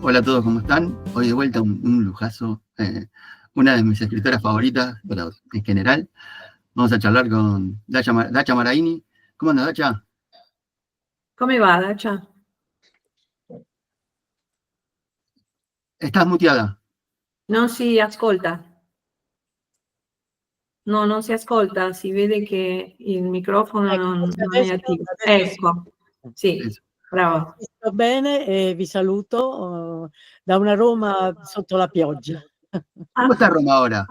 Hola a todos, ¿cómo están? Hoy de vuelta un lujazo, una de mis escritoras favoritas, pero en general. Vamos a charlar con Dacia Maraini. ¿Cómo andas, Dacia? Come va, Dacia? Estás muteada. Non si ascolta. No, non si ascolta, si vede che il microfono non è attivo. Ecco, sì, Eso. bravo. Sto bene e vi saluto da una Roma sotto la pioggia. ¿Cómo está Roma ahora?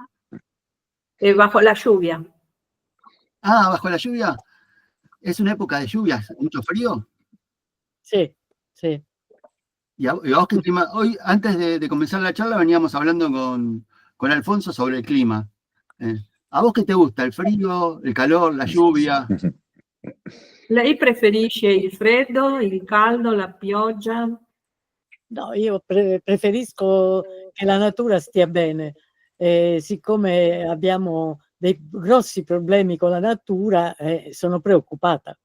Bajo la lluvia. Ah, bajo la lluvia. Es una época de lluvias, mucho frío. Sì, sì. ¿Y a vos qué clima? Hoy, antes de comenzar la charla, veníamos hablando con Alfonso sobre el clima. ¿A vos qué te gusta? ¿El frío, el calor, la lluvia? Lei preferisce il freddo, il caldo, la pioggia? No, io preferisco che la natura stia bene. Siccome abbiamo dei grossi problemi con la natura, sono preoccupata.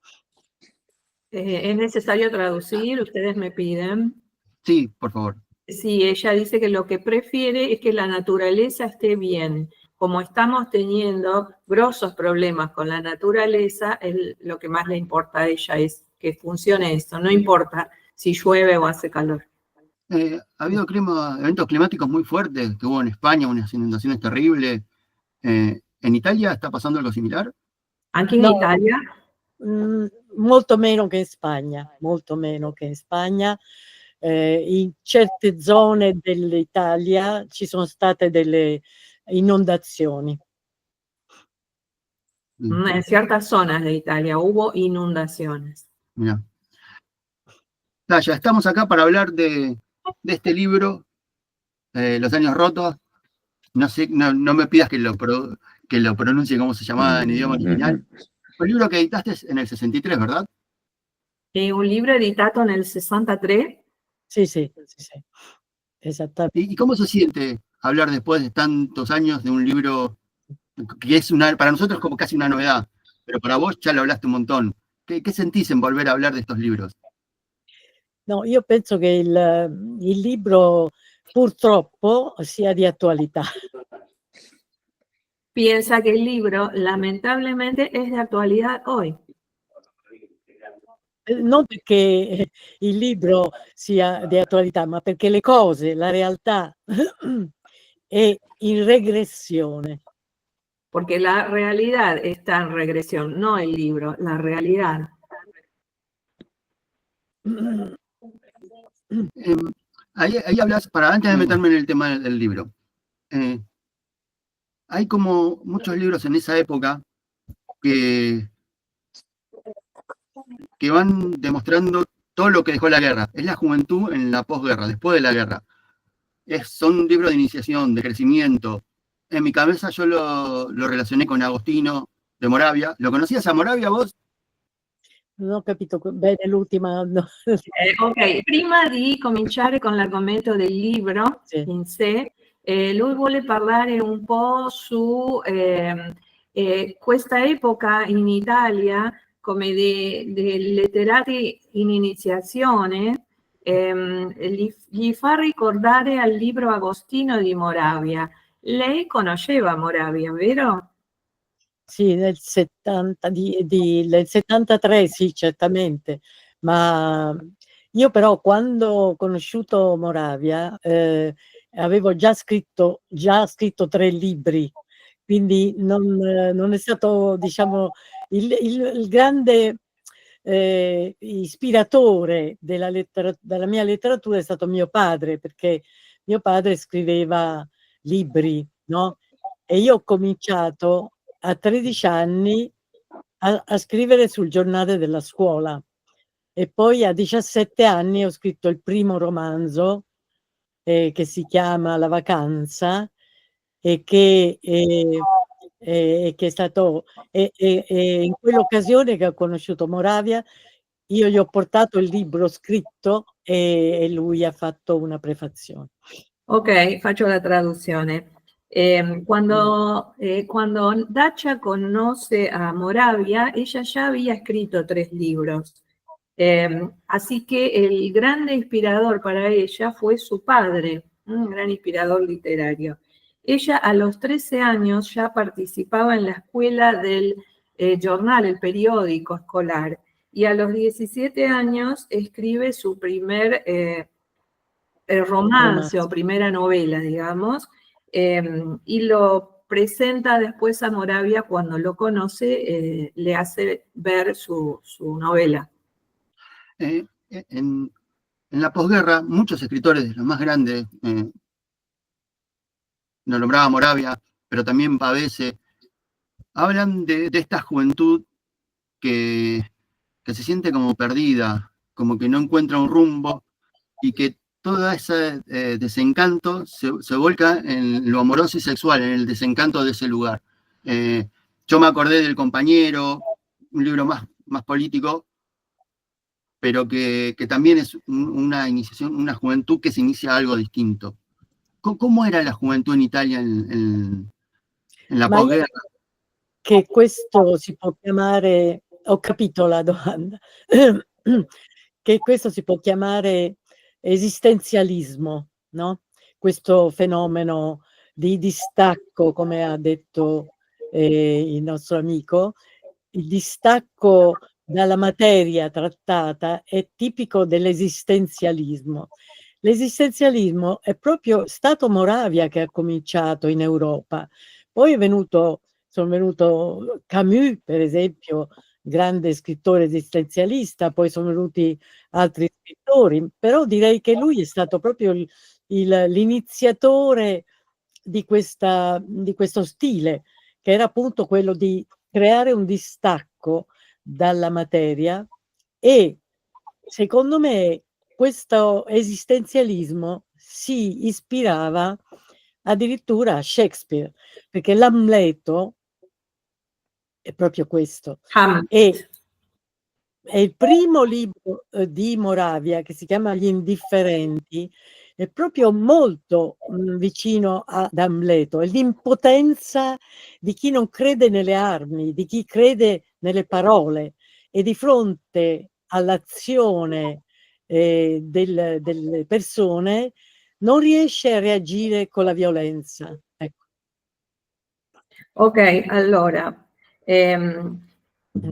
¿Es necesario traducir? Ustedes me piden. Sí, por favor. Sí, ella dice que lo que prefiere es que la naturaleza esté bien. Como estamos teniendo grosos problemas con la naturaleza, lo que más le importa a ella es que funcione esto. No importa si llueve o hace calor. Ha habido eventos climáticos muy fuertes, que hubo en España unas inundaciones terribles. ¿En Italia está pasando algo similar? Anche in Italia? Molto meno che in Spagna, molto meno che in Spagna. In certe zone dell'Italia ci sono state delle inondazioni. En ciertas zonas de Italia hubo inundaciones. Mira. Ya estamos acá para hablar de este libro, Los años rotos. No sé, no me pidas que lo pronuncie como se llamaba en idioma original. Un libro que editaste en el 63, ¿verdad? Un libro editato nel 63? Sì, esattamente. ¿Y cómo se siente hablar después de tantos años de un libro que es para nosotros como casi una novedad, pero para vos ya lo hablaste un montón? ¿Qué sentís en volver a hablar de estos libros? No, io penso che il libro purtroppo sia di attualità. Piensa que el libro lamentablemente es de actualidad hoy. Non perché il libro sia di attualità, ma perché le cose, la realtà è in regressione. Porque la realidad está en regresión, no el libro, la realidad. Ahí hablas, antes de meterme en el tema del libro, hay como muchos libros en esa época que van demostrando todo lo que dejó la guerra. Es la juventud en la posguerra, después de la guerra. Son libros de iniciación, de crecimiento. En mi cabeza yo lo relacioné con Agostino de Moravia. ¿Lo conocías a Moravia vos? Non ho capito bene l'ultima. No. Ok, prima di cominciare con l'argomento del libro in sé, lui vuole parlare un po' su questa epoca in Italia come dei letterati in iniziazione, gli fa ricordare al libro Agostino di Moravia. Lei conosceva Moravia, vero? Sì, nel 73 sì, certamente, ma io però quando ho conosciuto Moravia avevo già scritto 3 libri, quindi non è stato, diciamo, il grande ispiratore della mia letteratura è stato mio padre, perché mio padre scriveva libri, no? E io ho cominciato a 13 anni a scrivere sul giornale della scuola e poi a 17 anni ho scritto il primo romanzo che si chiama La vacanza e che è stato in quell'occasione che ho conosciuto Moravia, io gli ho portato il libro scritto e lui ha fatto una prefazione. Ok, faccio la traduzione. Cuando Dacia conoce a Moravia, ella ya había escrito 3 libros. Así que el gran inspirador para ella fue su padre, un gran inspirador literario. Ella a los 13 años ya participaba en la escuela del jornal, el periódico escolar, y a los 17 años escribe su primer romance o primera novela, digamos, y lo presenta después a Moravia cuando lo conoce, le hace ver su novela. En la posguerra, muchos escritores de los más grandes, nos nombraba Moravia, pero también Pavese, hablan de esta juventud que se siente como perdida, como que no encuentra un rumbo y que todo ese desencanto se volca en lo amoroso y sexual, en el desencanto de ese lugar. Yo me acordé del Compañero, un libro más político, pero que también es una iniciación, una juventud que se inicia algo distinto. ¿Cómo era la juventud in Italia in la posguerra? Che questo si può chiamare, ho capito la domanda, che questo si può chiamare esistenzialismo, no? Questo fenomeno di distacco, come ha detto il nostro amico, il distacco dalla materia trattata è tipico dell'esistenzialismo. L'esistenzialismo è proprio stato Moravia che ha cominciato in Europa, poi sono venuto Camus, per esempio, grande scrittore esistenzialista, poi sono venuti altri scrittori, però direi che lui è stato proprio l'iniziatore di questo stile, che era appunto quello di creare un distacco dalla materia, e secondo me questo esistenzialismo si ispirava addirittura a Shakespeare, perché l'Amleto è proprio questo. E il primo libro di Moravia, che si chiama Gli Indifferenti, è proprio molto vicino ad Amleto, è l'impotenza di chi non crede nelle armi, di chi crede nelle parole, e di fronte all'azione delle persone non riesce a reagire con la violenza. Ecco. Ok, allora,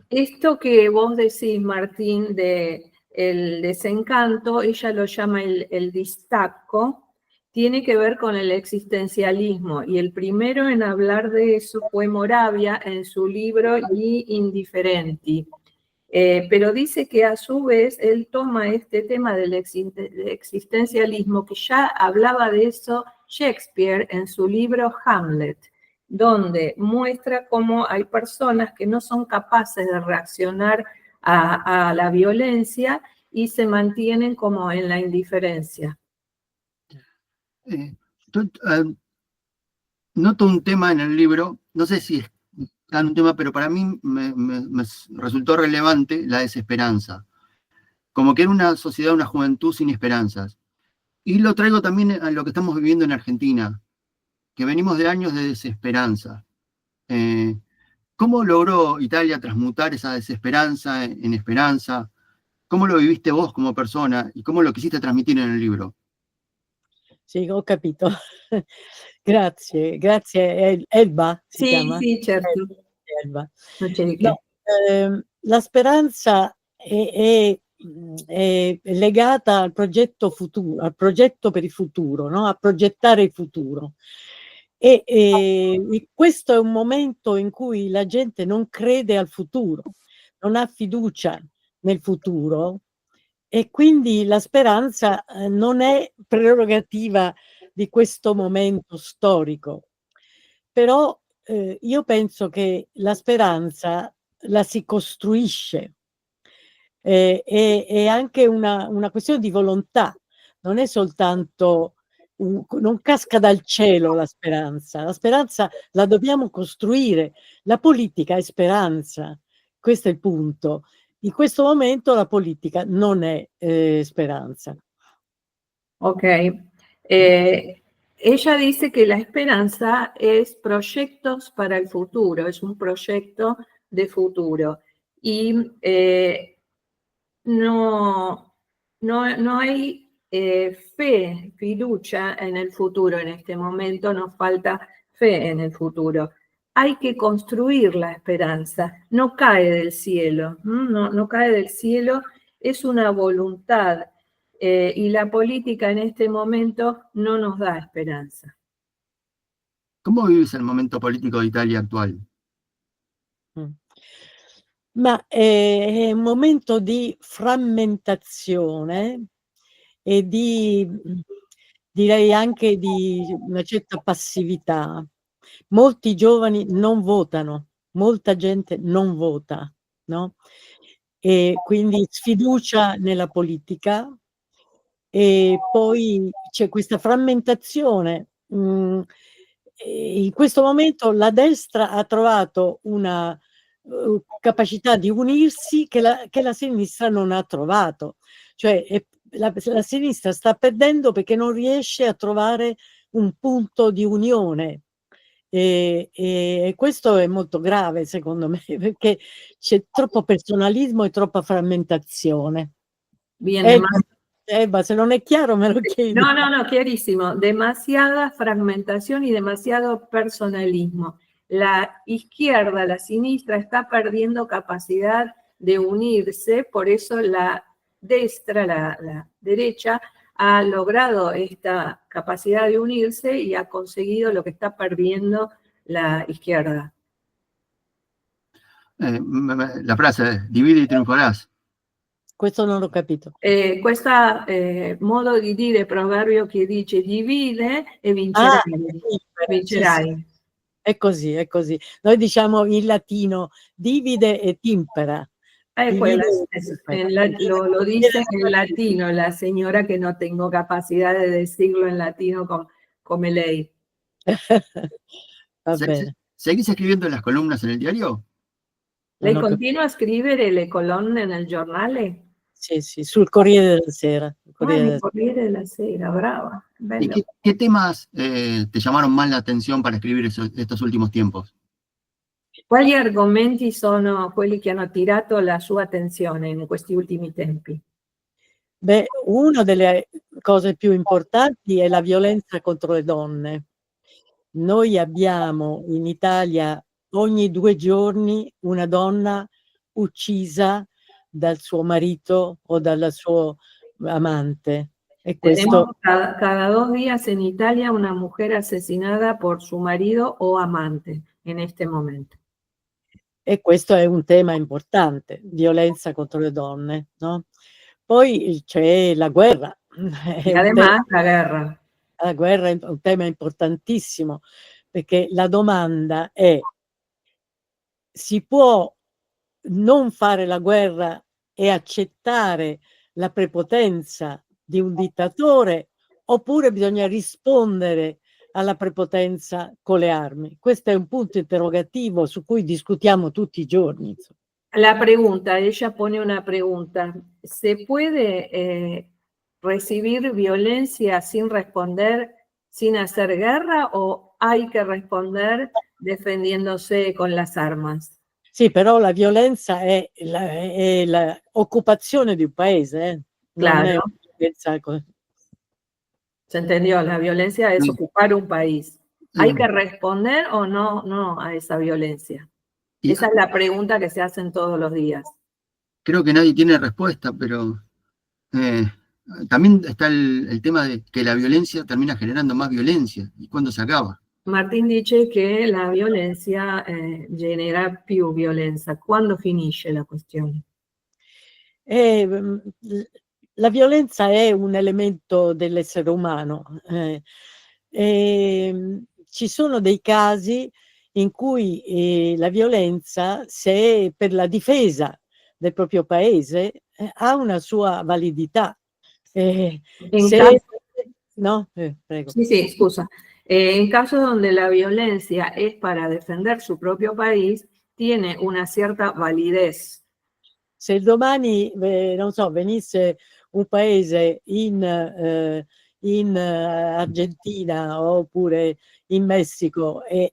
esto que vos decís, Martín, de el desencanto, ella lo llama el distacco, tiene que ver con el existencialismo, y el primero en hablar de eso fue Moravia en su libro Gli Indifferenti. Pero dice que a su vez él toma este tema del existencialismo, que ya hablaba de eso Shakespeare en su libro Hamlet, donde muestra cómo hay personas que no son capaces de reaccionar a la violencia y se mantienen como en la indiferencia. Noto un tema en el libro, no sé si es tan un tema, pero para mí me resultó relevante la desesperanza. Como que era una sociedad, una juventud sin esperanzas. Y lo traigo también a lo que estamos viviendo en Argentina, que venimos de años de desesperanza. ¿Cómo logró Italia transmutar esa desesperanza en esperanza? ¿Cómo lo viviste vos como persona y cómo lo quisiste transmitir en el libro? Sì, ho capito. Grazie, Elba si chiama? Sì, certo. Elba. Non c'è di che. No, la speranza è legata al progetto futuro, al progetto per il futuro, no? A progettare il futuro. E questo è un momento in cui la gente non crede al futuro, non ha fiducia nel futuro, e quindi la speranza non è prerogativa di questo momento storico. Però io penso che la speranza la si costruisce, è anche una questione di volontà, non è soltanto non casca dal cielo la speranza la dobbiamo costruire. La politica è speranza, questo è il punto. In questo momento la politica non è speranza. Ok. Ella dice que la esperanza es proyectos para el futuro, es un proyecto de futuro. Y no, no hay fe, fiducia en el futuro en este momento, nos falta fe en el futuro. Hay que construir la esperanza, no cae del cielo, no cae del cielo, es una voluntad y la política en este momento no nos da esperanza. ¿Cómo vives el momento político de Italia actual? Ma è un momento di frammentazione e direi anche di una certa passività. Molti giovani non votano, molta gente non vota, no? E quindi sfiducia nella politica e poi c'è questa frammentazione. In questo momento la destra ha trovato una capacità di unirsi che la sinistra non ha trovato. Cioè la sinistra sta perdendo perché non riesce a trovare un punto di unione. E questo è molto grave secondo me, perché c'è troppo personalismo e troppa frammentazione. Bien, Elba, se non è chiaro me lo chiedi. No, clarísimo. Demasiada fragmentación y demasiado personalismo. La izquierda, la sinistra, está perdiendo capacidad de unirse, por eso la destra, la derecha, ha logrado esta capacidad de unirse y ha conseguido lo que está perdiendo la izquierda. La frase è divide e trionfarás. Questo non l'ho capito. Questo modo di dire proverbio che dice divide e vincerai. Vincerai. Sì. È così, è così. Noi diciamo in latino divide e timpera. Lo dice en latino la señora que no tengo capacidad de decirlo en latino como lei. Va bene. ¿Seguís escribiendo las columnas en el diario? Lei continua a scrivere le colonne nel giornale? Sì, sul Corriere della Sera. Corriere della Sera, brava. Bello. ¿Y qué temas te llamaron más la atención para escribir estos últimos tiempos? Quali argomenti sono quelli che hanno attirato la sua attenzione in questi ultimi tempi? Beh, una delle cose più importanti è la violenza contro le donne. Noi abbiamo in Italia ogni 2 giorni una donna uccisa dal suo marito o dal suo amante. E questo cada 2 días en Italia una mujer asesinada por su marido o amante en este momento. E questo è un tema importante, violenza contro le donne, no? Poi c'è la guerra. Y además la guerra. La guerra è un tema importantissimo, perché la domanda è: si può non fare la guerra e accettare la prepotenza di un dittatore, oppure bisogna rispondere alla prepotenza con le armi? Questo è un punto interrogativo su cui discutiamo tutti i giorni. La pregunta, ella pone una pregunta: ¿se puede recibir violencia sin responder, sin hacer guerra, o hay que responder defendiéndose con las armas? Sì, però la violenza è l'occupazione di un paese, Claro. non è una violenza. ¿Se entendió? La violencia es ocupar un país. ¿Hay que responder o no a esa violencia? Esa es la pregunta que se hacen todos los días. Creo que nadie tiene respuesta, pero también está el tema de que la violencia termina generando más violencia. ¿Y cuándo se acaba? Martín dice che la violenza genera più violenza. Quando finisce la questione? La violenza è un elemento dell'essere umano. Ci sono dei casi in cui la violenza, se per la difesa del proprio paese, ha una sua validità. No? Prego. Sí, scusa. En casos donde la violencia es para defender su propio país, tiene una cierta validez. Se domani, non so, venisse un paese in Argentina oppure in Messico e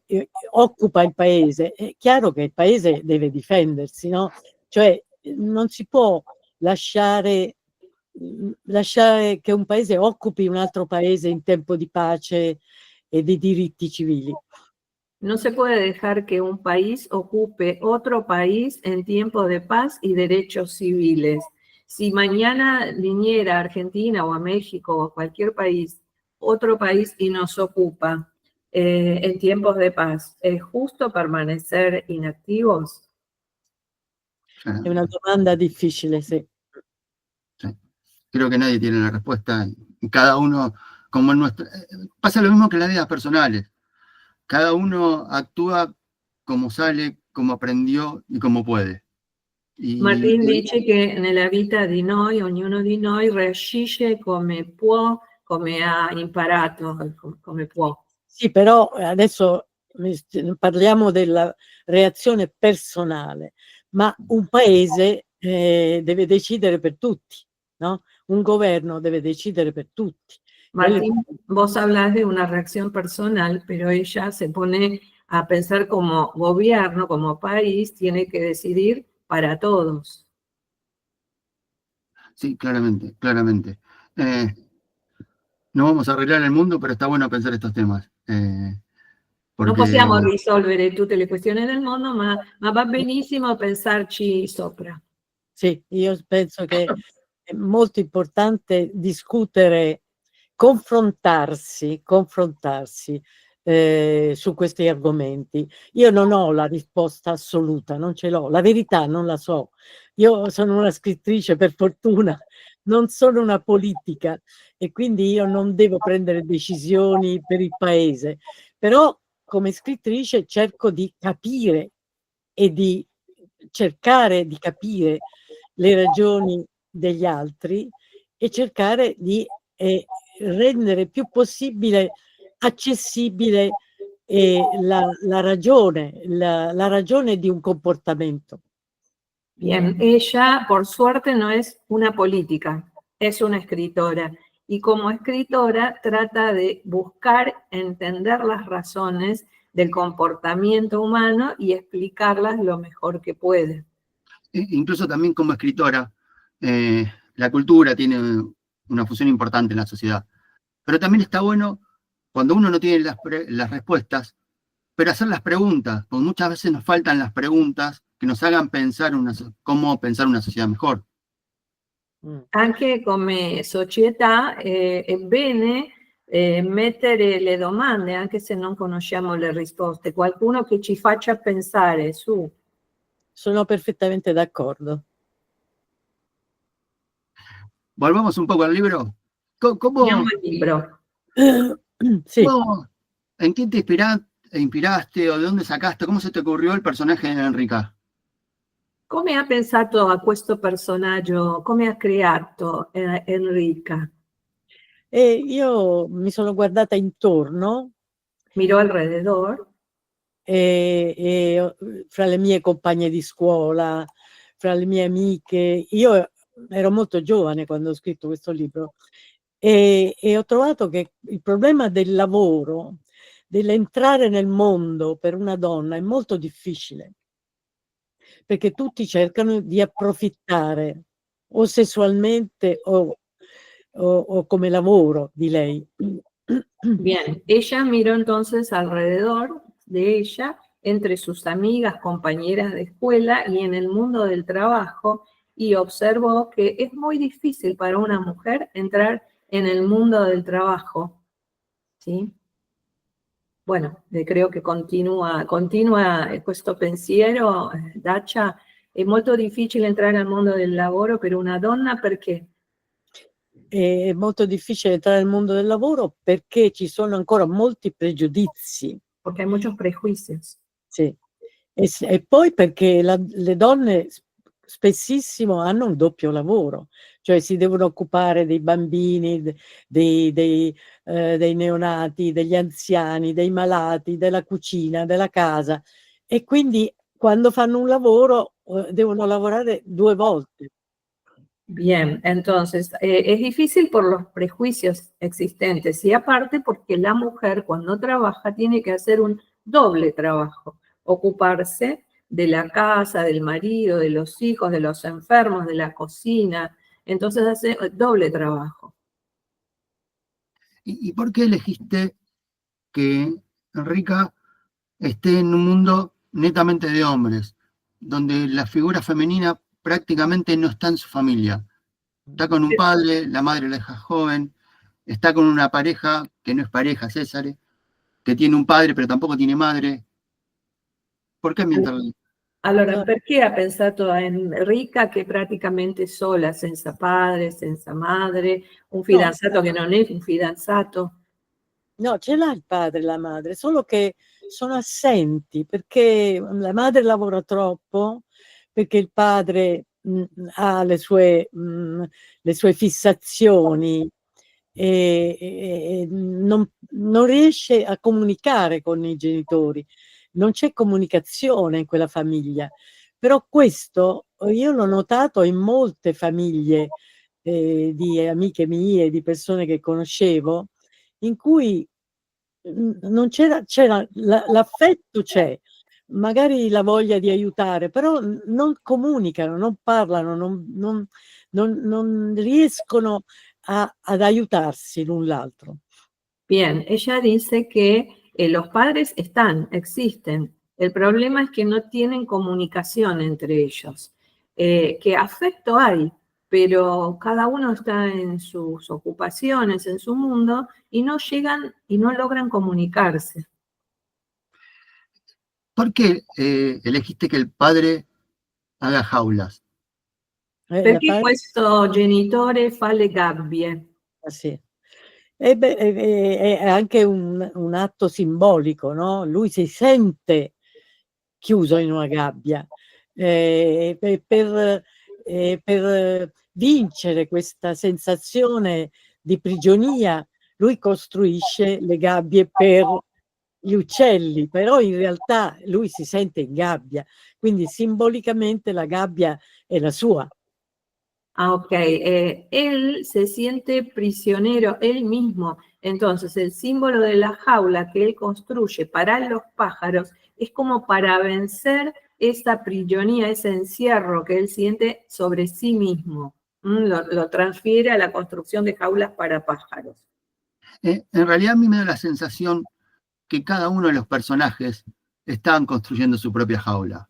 occupa il paese, è chiaro che il paese deve difendersi, no? Cioè non si può lasciare che un paese occupi un altro paese in tempo di pace e di diritti civili. No se puede dejar que un país ocupe otro país en tiempo de paz y derechos civiles. Si mañana viniera a Argentina o a México o a cualquier país, otro país y nos ocupa en tiempos de paz, ¿es justo permanecer inactivos? È una domanda difficile, sì. Sí. Creo que nadie tiene la respuesta. Cada uno, como en nuestra... Pasa lo mismo que en las vidas personales. Cada uno actúa como sale, como aprendió y como puede. Martín dice che nella vita di noi, ognuno di noi reagisce come può, come ha imparato, come può. Sì, però adesso parliamo della reazione personale, ma un paese deve decidere per tutti, no? Un governo deve decidere per tutti. Martín, vos hablas de una reacción personal, pero ella se pone a pensar como gobierno, como país, tiene que decidir para todos. Sí, claramente, claramente. No vamos a arreglar el mundo, pero está bueno pensar estos temas. Non possiamo risolvere tutte le questioni del mondo, ma va benissimo pensarci sopra. Sì, io penso che è molto importante discutere, confrontarsi su questi argomenti. Io non ho la risposta assoluta, non ce l'ho, la verità non la so. Io sono una scrittrice, per fortuna, non sono una politica e quindi io non devo prendere decisioni per il paese, però come scrittrice cerco di capire e di cercare di capire le ragioni degli altri e cercare di rendere più possibile accessibile la ragione di un comportamento. Bien, ella por suerte no es una política, es una escritora. Y como escritora trata de buscar entender las razones del comportamiento humano y explicarlas lo mejor que puede. Incluso también como escritora, la cultura tiene una función importante en la sociedad. Pero también está bueno cuando uno no tiene las respuestas, pero hacer las preguntas, porque muchas veces nos faltan las preguntas que nos hagan pensar cómo pensar una sociedad mejor. Anche come società è bene mettere le domande, anche se non conosciamo le risposte, qualcuno che ci faccia pensare su. Sono perfettamente d'accordo. Volvamos un poco al libro. Andiamo al libro. Sì. ¿En qué te inspiraste o de dónde sacaste? ¿Cómo se te ocurrió il personaje di Enrica? Come ha pensato a questo personaggio? Come ha creato Enrica? Io mi sono guardata intorno. Mirò alrededor. Fra le mie compagne di scuola, fra le mie amiche. Io ero molto giovane quando ho scritto questo libro e ho trovato che il problema del lavoro, dell'entrare nel mondo per una donna è molto difficile, perché tutti cercano di approfittare o sessualmente o come lavoro di lei. Bien, ella miró entonces alrededor de ella, entre sus amigas, compañeras de escuela y en el mundo del trabajo, y observó que es muy difícil para una mujer entrar en el mundo del trabajo, ¿sí? Bueno, creo che continua questo pensiero, Dacia, è molto difficile entrare al mondo del lavoro per una donna perché? È molto difficile entrare nel mondo del lavoro perché ci sono ancora molti pregiudizi. Perché hay muchos prejuicios. Sì. E poi perché le donne spessissimo hanno un doppio lavoro, cioè si devono occupare dei bambini, dei neonati, degli anziani, dei malati, della cucina, della casa, e quindi quando fanno un lavoro devono lavorare 2 volte. Bien, entonces es difícil por los prejuicios existentes y aparte porque la mujer cuando trabaja tiene que hacer un doble trabajo, ocuparse de la casa, del marido, de los hijos, de los enfermos, de la cocina. Entonces hace doble trabajo. ¿Y por qué elegiste que Enrica esté en un mundo netamente de hombres, donde la figura femenina prácticamente no está en su familia? Está con un padre, la madre la deja joven, está con una pareja que no es pareja, César, que tiene un padre pero tampoco tiene madre. ¿Por qué ambientarlo? Allora, perché ha pensato a Enrica che è praticamente sola, senza padre, senza madre, un fidanzato che non è un fidanzato? No, ce l'ha il padre e la madre, solo che sono assenti perché la madre lavora troppo, perché il padre ha le sue fissazioni e non riesce a comunicare con i genitori. Non c'è comunicazione in quella famiglia. Però questo io l'ho notato in molte famiglie di amiche mie, di persone che conoscevo, in cui non c'era l'affetto c'è, magari la voglia di aiutare, però non comunicano, non parlano, non riescono ad aiutarsi l'un l'altro. Bien, ella dice que los padres existen. El problema es que no tienen comunicación entre ellos. Que afecto hay, pero cada uno está en sus ocupaciones, en su mundo, y no llegan y no logran comunicarse. ¿Por qué elegiste que el padre haga jaulas? Perché questo genitore fa le gabbie? Sì. È anche un atto simbolico, no? Lui si sente chiuso in una gabbia. Per vincere questa sensazione di prigionia, lui costruisce le gabbie per gli uccelli, però in realtà lui si sente in gabbia, quindi simbolicamente la gabbia è la sua. Ah, ok. Él se siente prisionero él mismo. Entonces, el símbolo de la jaula que él construye para los pájaros es como para vencer esa prigionía, ese encierro que él siente sobre sí mismo. Lo transfiere a la construcción de jaulas para pájaros. En realidad a mí me da la sensación que cada uno de los personajes estaban construyendo su propia jaula.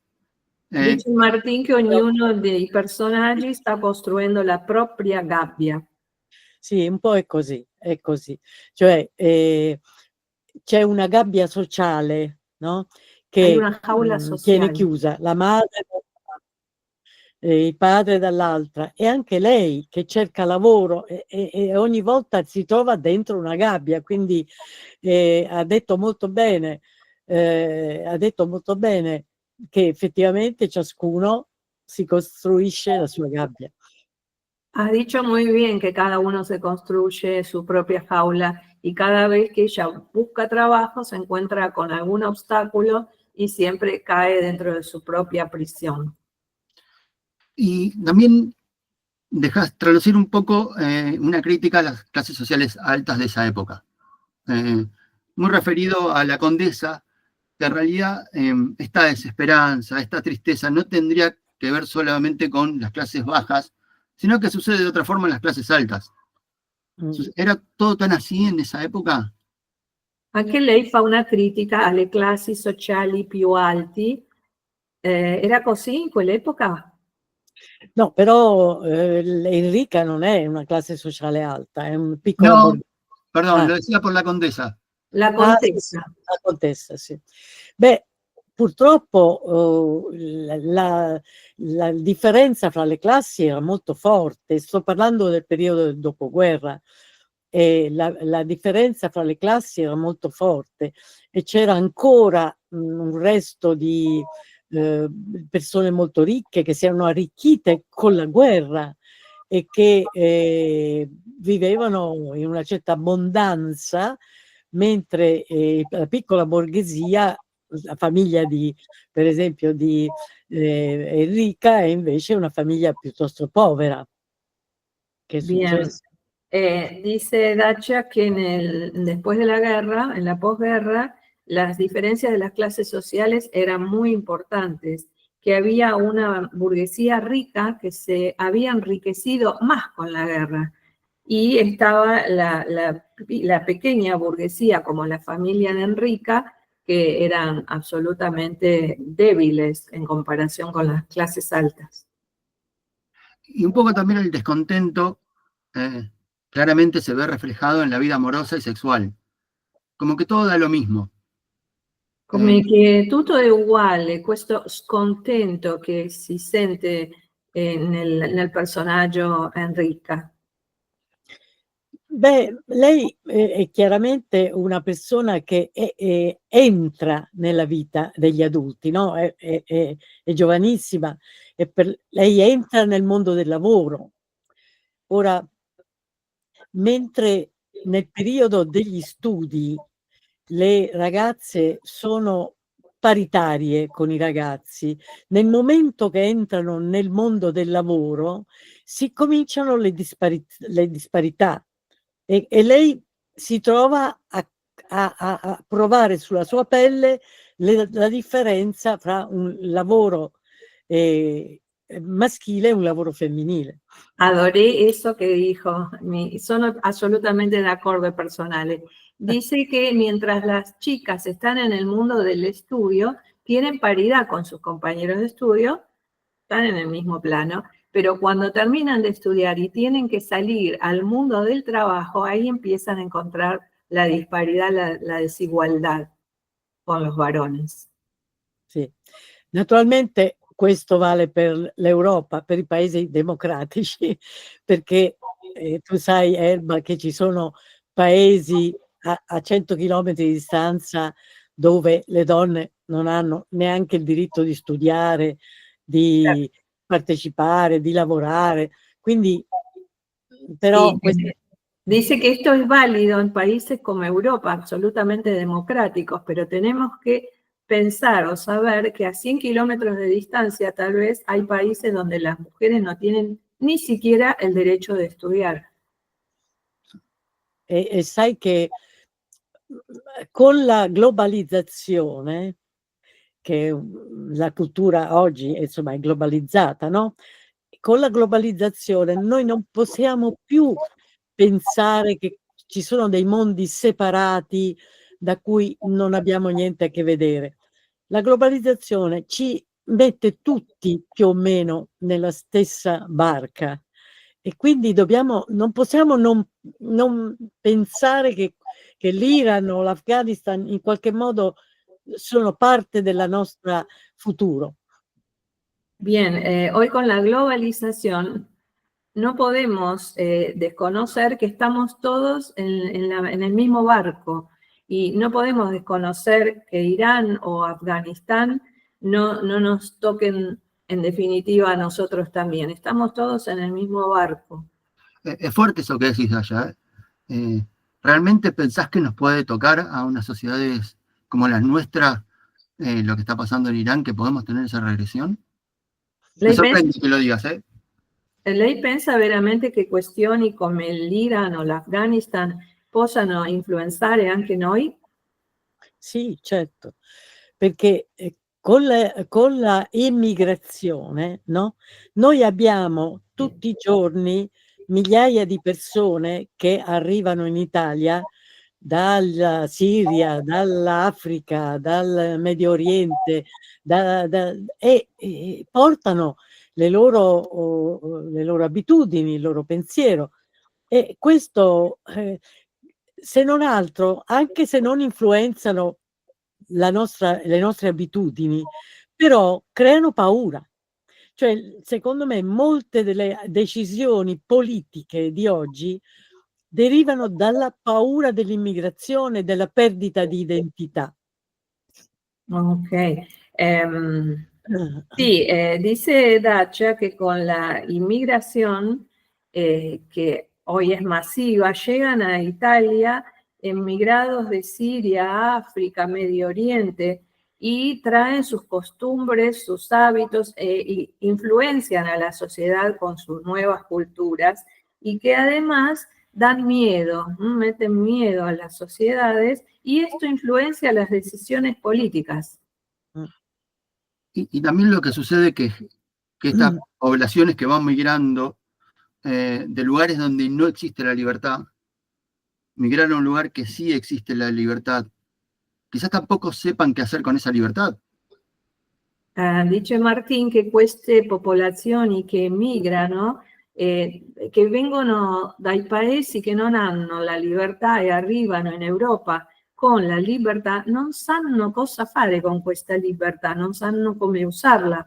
Dice Martín che ognuno dei personaggi sta costruendo la propria gabbia. Sì, un po' è così, è così. Cioè, c'è una gabbia sociale, no? Hay Che una jaula tiene social. chiusa la madre da una parte, il padre dall'altra, e anche lei che cerca lavoro e ogni volta si trova dentro una gabbia. Quindi ha detto molto bene che effettivamente ciascuno si costruisce la sua gabbia. Has dicho muy bien que cada uno se construye su propia jaula y cada vez que ella busca trabajo se encuentra con algún obstáculo y siempre cae dentro de su propia prisión. Y también dejas traducir un poco una crítica a las clases sociales altas de esa época. Muy referido a la condesa, que en realidad esta desesperanza, esta tristeza no tendría que ver solamente con las clases bajas, sino que sucede de otra forma en las clases altas. ¿Era todo tan así en esa época? Anche lei fa una critica alle classi sociali più alti. Era così in quell'epoca? No, però Enrica non è una classe sociale alta, è un piccolo No, borghese. perdón, lo decía por la condesa. La contessa. Sì, la contessa, sì. Beh, purtroppo la differenza fra le classi era molto forte. Sto parlando del periodo del dopoguerra. La differenza fra le classi era molto forte e c'era ancora un resto di persone molto ricche che si erano arricchite con la guerra e che vivevano in una certa abbondanza, mentre la piccola borghesia, la famiglia per esempio di Enrica, è invece una famiglia piuttosto povera. Che è successo? Dice Dacia que después de la guerra, en la posguerra, las diferencias de las clases sociales eran muy importantes, que había una burguesía rica que se había enriquecido más con la guerra, y estaba la pequeña burguesía, como la familia de Enrica, que eran absolutamente débiles en comparación con las clases altas. Y un poco también el descontento claramente se ve reflejado en la vida amorosa y sexual. Como que todo da lo mismo. Come che tutto è uguale, questo scontento che si sente nel personaggio Enrica. Beh, lei è chiaramente una persona che entra nella vita degli adulti, no? È giovanissima e lei entra nel mondo del lavoro. Ora, mentre nel periodo degli studi le ragazze sono paritarie con i ragazzi, nel momento che entrano nel mondo del lavoro si cominciano le disparità. E lei si trova a provare sulla sua pelle la differenza fra un lavoro maschile e un lavoro femminile. Adoré eso que dijo, sono absolutamente de acuerdo personales. Dice que mientras las chicas están en el mundo del estudio, tienen paridad con sus compañeros de estudio, están en el mismo plano, pero cuando terminan de estudiar y tienen que salir al mundo del trabajo, ahí empiezan a encontrar la disparidad, la desigualdad con los varones. Sì. Naturalmente questo vale per l'Europa, per i paesi democratici, perché tu sai, Erba, che ci sono paesi a 100 chilometri di distanza dove le donne non hanno neanche il diritto di studiare, di partecipare, di lavorare. Quindi, però Sí, queste dice que esto es válido en países como Europa, absolutamente democráticos, pero tenemos que pensar o saber que a 100 kilómetros de distancia tal vez hay países donde las mujeres no tienen ni siquiera el derecho de estudiar. E sai che con la globalizzazione, che la cultura oggi insomma è globalizzata, no? Con la globalizzazione noi non possiamo più pensare che ci sono dei mondi separati da cui non abbiamo niente a che vedere. La globalizzazione ci mette tutti più o meno nella stessa barca e quindi non possiamo non pensare che l'Iran o l'Afghanistan in qualche modo sono parte della nostra futuro. Bien, hoy con la globalización no podemos desconocer que estamos todos en el mismo barco y no podemos desconocer que Irán o Afganistán no nos toquen en definitiva a nosotros también. Estamos todos en el mismo barco. Es fuerte eso que decís allá. ¿Realmente pensás que nos puede tocar a unas sociedades como las nuestras lo que está pasando en Irán, que podemos tener esa regresión? Me sorprende que lo digas, ¿eh? Lei pensa veramente che questioni come l'Iran o l'Afghanistan possano influenzare anche noi? Sì, certo, perché con la immigrazione, no, noi abbiamo tutti i giorni migliaia di persone che arrivano in Italia dalla Siria, dall'Africa, dal Medio Oriente, e portano le loro abitudini, il loro pensiero. E questo, se non altro, anche se non influenzano le nostre abitudini, però creano paura. Cioè, secondo me, molte delle decisioni politiche di oggi derivano dalla paura dell'immigrazione, della perdita di identità. Ok. Sí, dice Dacia que con la inmigración, que hoy es masiva, llegan a Italia emigrados de Siria, África, Medio Oriente, y traen sus costumbres, sus hábitos, e influencian a la sociedad con sus nuevas culturas, y que además dan miedo, meten miedo a las sociedades y esto influencia las decisiones políticas. Y también lo que sucede que estas poblaciones que van migrando de lugares donde no existe la libertad, migrar a un lugar que sí existe la libertad, quizás tampoco sepan qué hacer con esa libertad. Dice Martín che queste popolazioni che migrano, che vengono dai paesi che non hanno la libertà e arrivano in Europa con la libertà, non sanno cosa fare con questa libertà, non sanno come usarla.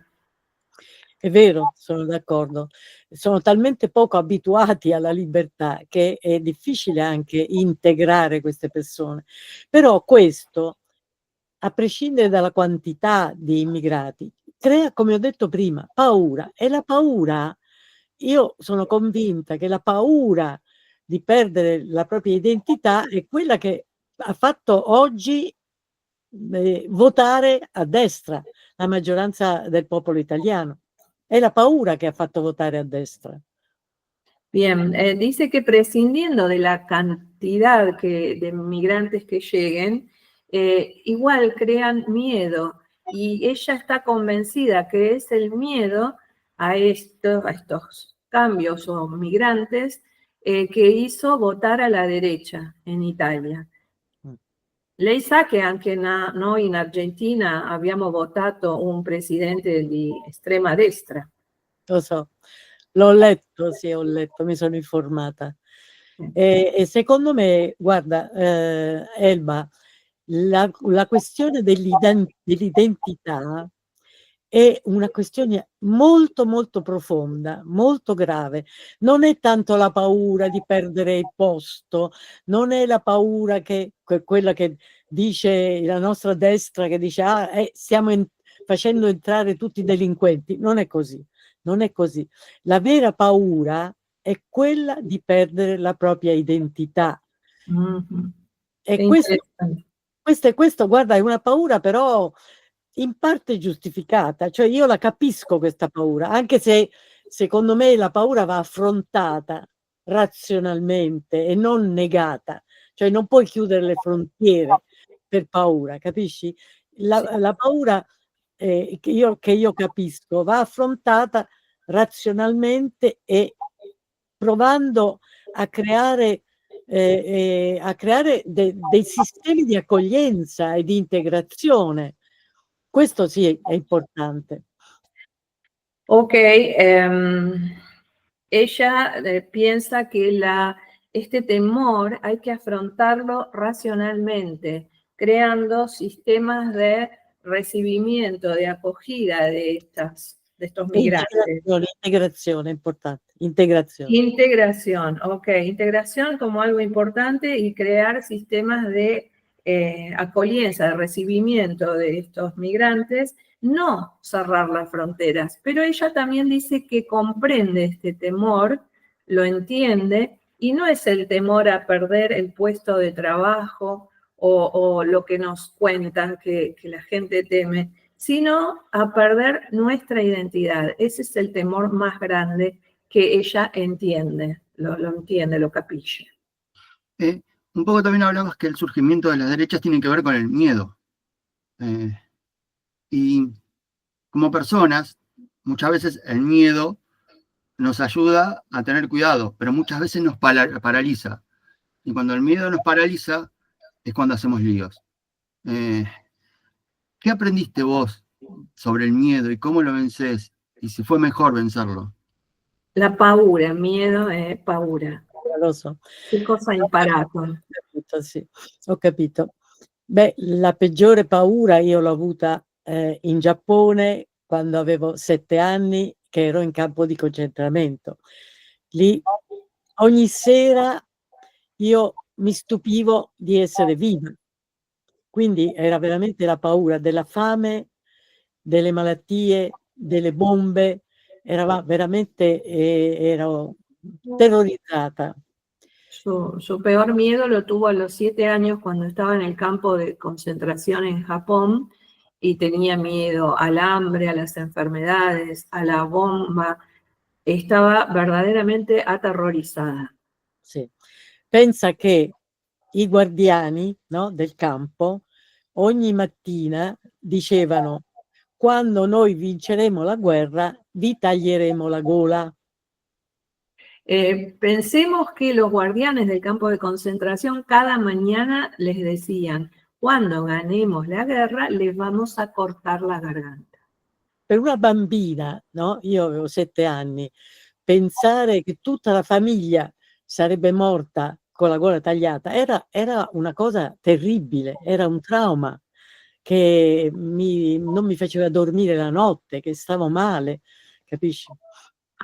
È vero, sono d'accordo. Sono talmente poco abituati alla libertà che è difficile anche integrare queste persone. Però questo, a prescindere dalla quantità di immigrati, crea, come ho detto prima, paura. E la paura, io sono convinta che la paura di perdere la propria identità è quella che ha fatto oggi votare a destra la maggioranza del popolo italiano. È la paura che ha fatto votare a destra. Bien, dice que prescindiendo de la cantidad de migrantes que lleguen, igual crean miedo y ella está convencida que es el miedo a estos cambios o migrantes que hizo votar a la derecha in Italia. Lei sa che anche noi in Argentina abbiamo votato un presidente di estrema destra. Lo so, l'ho letto, sì, ho letto, mi sono informata. E secondo me, guarda, Elba, la questione dell'identità è una questione molto, molto profonda, molto grave. Non è tanto la paura di perdere il posto, non è la paura quella che dice la nostra destra, che dice stiamo facendo entrare tutti i delinquenti. Non è così, non è così. La vera paura è quella di perdere la propria identità. Mm-hmm. E questo, guarda, è una paura però in parte giustificata, cioè io la capisco questa paura, anche se secondo me la paura va affrontata razionalmente e non negata, cioè non puoi chiudere le frontiere per paura, capisci? La paura che io capisco va affrontata razionalmente e provando a creare dei sistemi di accoglienza e di integrazione. Questo sì è importante. Ok, ella piensa que este temor hay que afrontarlo racionalmente, creando sistemas de recibimiento, de acogida de estos migrantes. Integrazione, importante. Integrazione. Integración, ok. Integración como algo importante y crear sistemas de acogida, de recibimiento de estos migrantes, no cerrar las fronteras. Pero ella también dice que comprende este temor, lo entiende, y no es el temor a perder el puesto de trabajo o lo que nos cuentan que la gente teme, sino a perder nuestra identidad. Ese es el temor más grande que ella entiende, lo entiende, lo capisce. Un poco también hablabas que el surgimiento de las derechas tiene que ver con el miedo. Y como personas, muchas veces el miedo nos ayuda a tener cuidado, pero muchas veces nos paraliza. Y cuando el miedo nos paraliza, es cuando hacemos líos. ¿Qué aprendiste vos sobre el miedo y cómo lo vences? Y si fue mejor vencerlo. La paura, miedo è paura. Lo so. Che cosa hai imparato? Sì, ho capito. Beh, la peggiore paura io l'ho avuta in Giappone quando avevo 7 anni, che ero in campo di concentramento. Lì ogni sera io mi stupivo di essere viva. Quindi era veramente la paura della fame, delle malattie, delle bombe. Veramente ero terrorizzata. Su peor miedo lo tuvo a los 7 años cuando estaba en el campo de concentración en Japón y tenía miedo al hambre, a las enfermedades, a la bomba. Estaba verdaderamente aterrorizada. Sì. pensa che i guardiani, no, del campo ogni mattina dicevano: quando noi vinceremo la guerra vi taglieremo la gola. Pensemos que los guardianes del campo de concentración cada mañana les decían, cuando ganemos la guerra les vamos a cortar la garganta. Per una bambina, no, io avevo 7 anni, pensare che tutta la famiglia sarebbe morta con la gola tagliata era una cosa terribile, era un trauma che non mi faceva dormire la notte, che stavo male, capisci?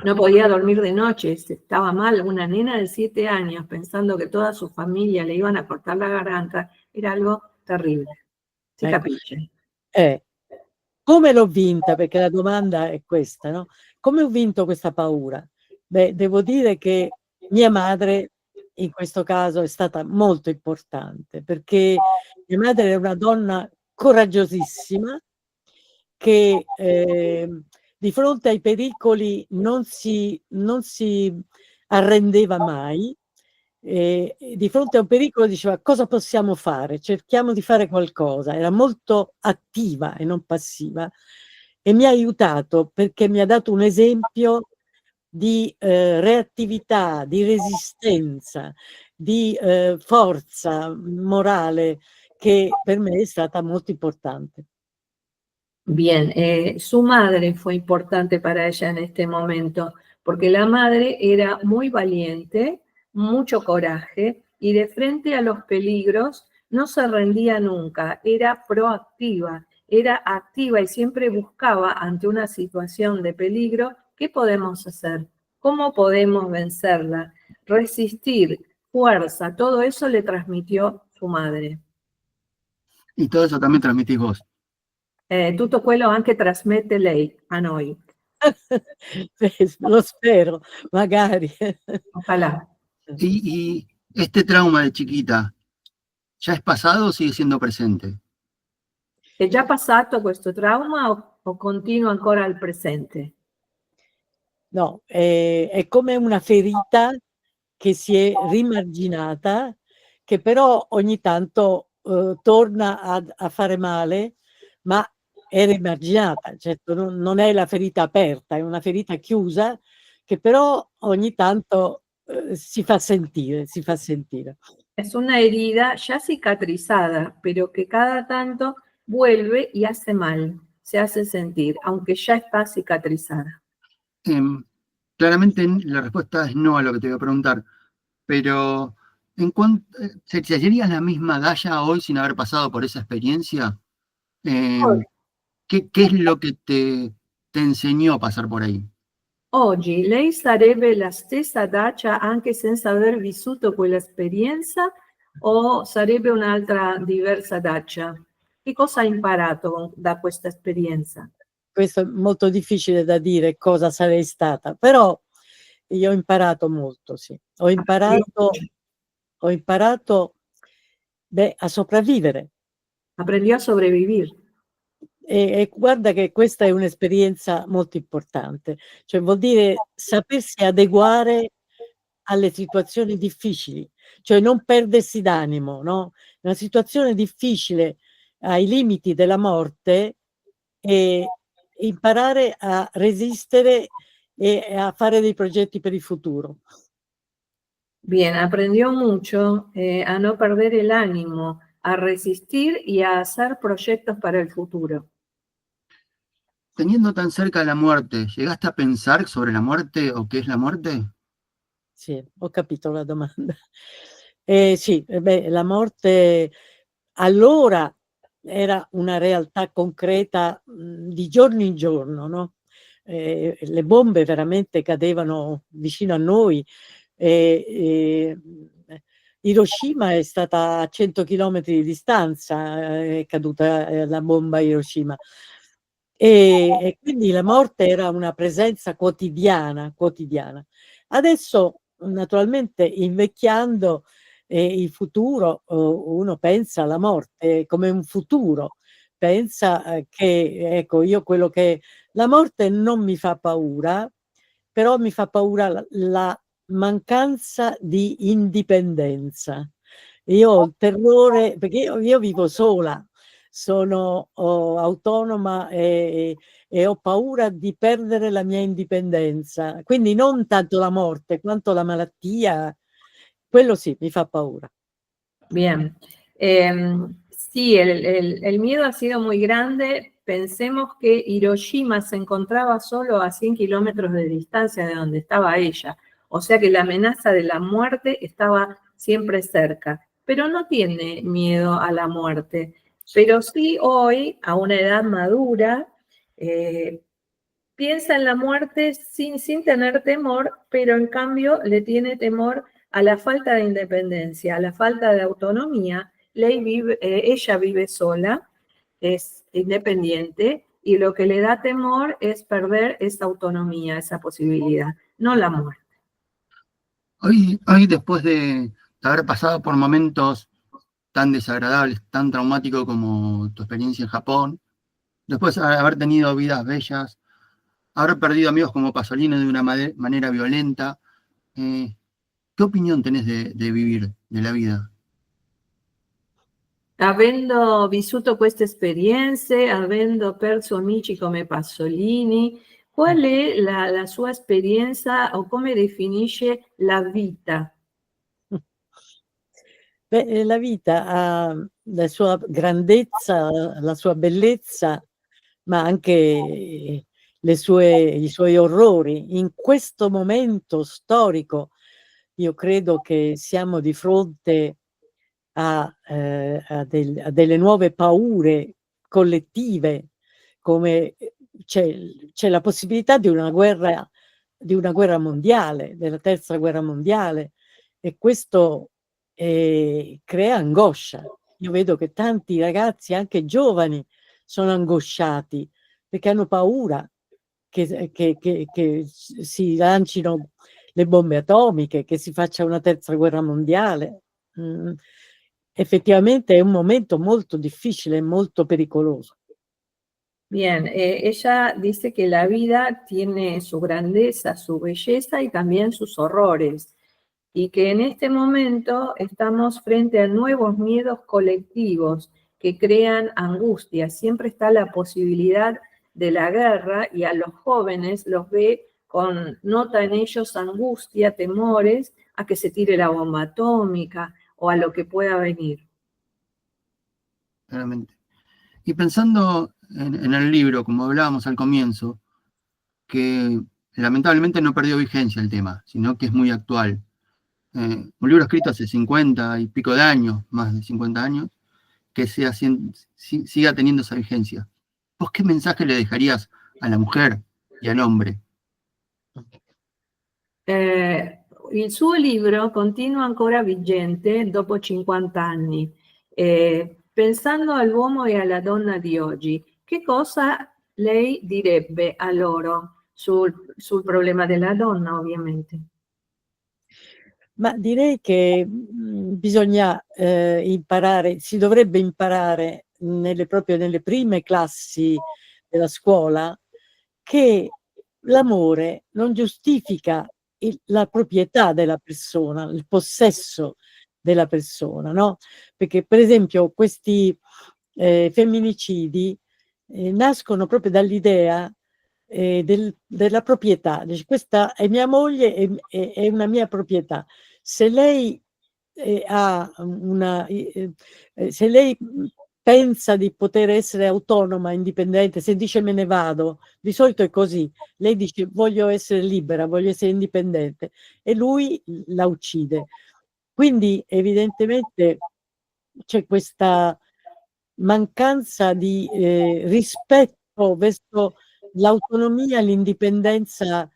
No podía dormir de noche, estaba mal. Una nena de 7 años pensando que toda su familia le iban a cortar la garganta, era algo terrible. Si Ecco. capisce? Come l'ho vinta? Perché la domanda è questa, no? Come ho vinto questa paura? Beh, devo dire che mia madre in questo caso è stata molto importante, perché mia madre è una donna coraggiosissima che di fronte ai pericoli non si arrendeva mai. Di fronte a un pericolo diceva: cosa possiamo fare? Cerchiamo di fare qualcosa. Era molto attiva e non passiva, e mi ha aiutato perché mi ha dato un esempio di reattività, di resistenza, di forza morale, che per me è stata molto importante. Bien, su madre fue importante para ella en este momento, porque la madre era muy valiente, mucho coraje y de frente a los peligros no se rendía nunca, era proactiva, era activa y siempre buscaba ante una situación de peligro, ¿qué podemos hacer? ¿Cómo podemos vencerla? Resistir, fuerza, todo eso le transmitió su madre. Y todo eso también transmitís vos. Tutto quello anche trasmette lei a noi. Lo spero, magari. Ojalá. Y este trauma de chiquita, ¿ya es pasado o sigue siendo presente? È già passato questo trauma o continua ancora al presente? No, è come una ferita che si è rimarginata, che però ogni tanto torna a fare male, ma è rimarginata, certo non è la ferita aperta, è una ferita chiusa che però ogni tanto si fa sentire, si fa sentire. Es una herida ya cicatrizada, pero que cada tanto vuelve y hace mal, se hace sentir, aunque ya está cicatrizada. Claramente la respuesta es no a lo que te voy a preguntar, pero ¿serías la misma Gaia hoy sin haber pasado por esa experiencia? ¿Qué es lo que te enseñó a pasar por ahí? Oggi lei sarebbe la stessa Dacia anche senza aver vissuto quell'esperienza o sarebbe un'altra diversa Dacia? Che cosa ha imparato da questa esperienza? Questo è molto difficile da dire cosa sarei stata, però io ho imparato molto, sì. Ho imparato a sopravvivere. Aprendió a sobrevivir. E guarda che questa è un'esperienza molto importante, cioè vuol dire sapersi adeguare alle situazioni difficili, cioè non perdersi d'animo, no, una situazione difficile ai limiti della morte, e imparare a resistere e a fare dei progetti per il futuro. Bien, aprendió mucho a no perder el ánimo, a resistir y a hacer proyectos para el futuro. Teniendo tan cerca la muerte, ¿llegaste a pensar sobre la muerte o qué es la muerte? Sì, ho capito la domanda. Sì, la morte allora era una realtà concreta, di giorno in giorno, no, le bombe veramente cadevano vicino a noi. Hiroshima è stata a 100 chilometri di distanza, è caduta la bomba a Hiroshima. E quindi la morte era una presenza quotidiana. Adesso naturalmente invecchiando il futuro, uno pensa alla morte come un futuro, pensa che ecco, io quello che la morte non mi fa paura, però mi fa paura mancanza di indipendenza. Io ho il terrore, perché io vivo sola, sono autonoma e ho paura di perdere la mia indipendenza. Quindi non tanto la morte quanto la malattia, quello sì, mi fa paura. Bien. Sí, el miedo ha sido muy grande. Pensemos que Hiroshima se encontraba solo a 100 kilómetros de distancia de donde estaba ella. O sea que la amenaza de la muerte estaba siempre cerca. Pero no tiene miedo a la muerte. Pero sí hoy, a una edad madura, piensa en la muerte sin tener temor, pero en cambio le tiene temor a la falta de independencia, a la falta de autonomía. Ella vive sola, es independiente, y lo que le da temor es perder esa autonomía, esa posibilidad, no la muerte. Hoy después de haber pasado por momentos tan desagradables, tan traumáticos como tu experiencia en Japón, después de haber tenido vidas bellas, haber perdido amigos como Pasolini de una manera violenta, ¿qué opinión tenés de vivir, de la vida? Avendo vissuto queste esperienze, avendo perso amici come Pasolini, qual è la sua esperienza o come definisce la vita? Beh, la vita ha la sua grandezza, la sua bellezza, ma anche i suoi orrori. In questo momento storico io credo che siamo di fronte a delle nuove paure collettive, come c'è la possibilità di una guerra mondiale, della terza guerra mondiale, e questo crea angoscia. Io vedo che tanti ragazzi, anche giovani, sono angosciati perché hanno paura che si lancino le bombe atomiche, che si faccia una terza guerra mondiale. Effettivamente è un momento molto difficile e molto pericoloso. Bien, ella dice que la vida tiene su grandeza, su belleza y también sus horrores, y que en este momento estamos frente a nuevos miedos colectivos que crean angustia. Siempre está la posibilidad de la guerra y a los jóvenes los ve nota en ellos angustia, temores a que se tire la bomba atómica o a lo que pueda venir. Claramente. Y pensando en el libro, como hablábamos al comienzo, que lamentablemente no perdió vigencia el tema, sino que es muy actual. Un libro escrito hace 50 y pico de años, más de 50 años, que siga teniendo esa vigencia. ¿Vos qué mensaje le dejarías a la mujer y al hombre? Il suo libro continua ancora vigente dopo 50 anni. Pensando all'uomo e alla donna di oggi, che cosa lei direbbe a loro sul problema della donna, ovviamente? Ma direi che bisogna imparare, si dovrebbe imparare proprio nelle prime classi della scuola, che l'amore non giustifica la proprietà della persona, il possesso della persona, no? Perché per esempio questi femminicidi nascono proprio dall'idea della proprietà. Dice, questa è mia moglie, è una mia proprietà. Se lei se lei pensa di poter essere autonoma, indipendente, se dice me ne vado, di solito è così. Lei dice voglio essere libera, voglio essere indipendente, e lui la uccide. Quindi evidentemente c'è questa mancanza di rispetto verso l'autonomia e l'indipendenza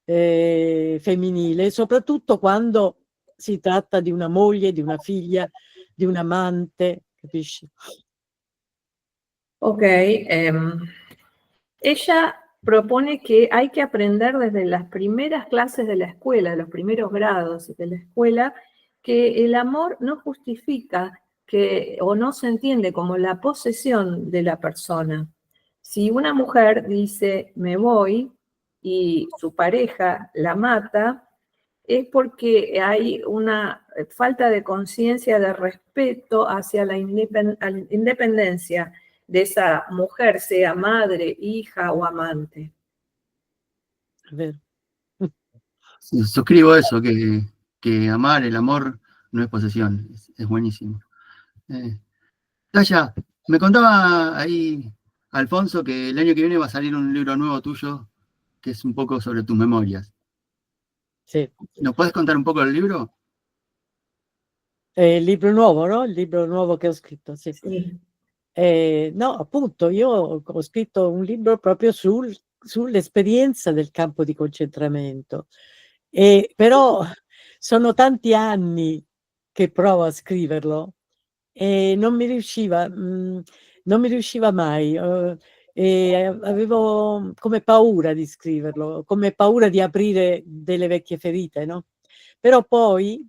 femminile, soprattutto quando si tratta di una moglie, di una figlia, di un amante, capisci? Ok, ella propone que hay que aprender desde las primeras clases de la escuela, los primeros grados de la escuela, que el amor no justifica o no se entiende como la posesión de la persona. Si una mujer dice me voy y su pareja la mata, es porque hay una falta de conciencia de respeto hacia la independencia de esa mujer, sea madre, hija o amante. È vero. Sí, suscribo eso, que amar, el amor no es posesión, es buenísimo. Taya, me contaba ahí Alfonso que el año que viene va a salir un libro nuevo tuyo, que es un poco sobre tus memorias. Sì. ¿Nos puedes contar un poco del libro? Il libro nuovo, no? Il libro nuovo che ho scritto, sì. Sí. No, appunto, io ho scritto un libro proprio sull'esperienza del campo di concentramento. Però sono tanti anni che provo a scriverlo e non mi riusciva mai. Avevo come paura di scriverlo, come paura di aprire delle vecchie ferite, no? Però poi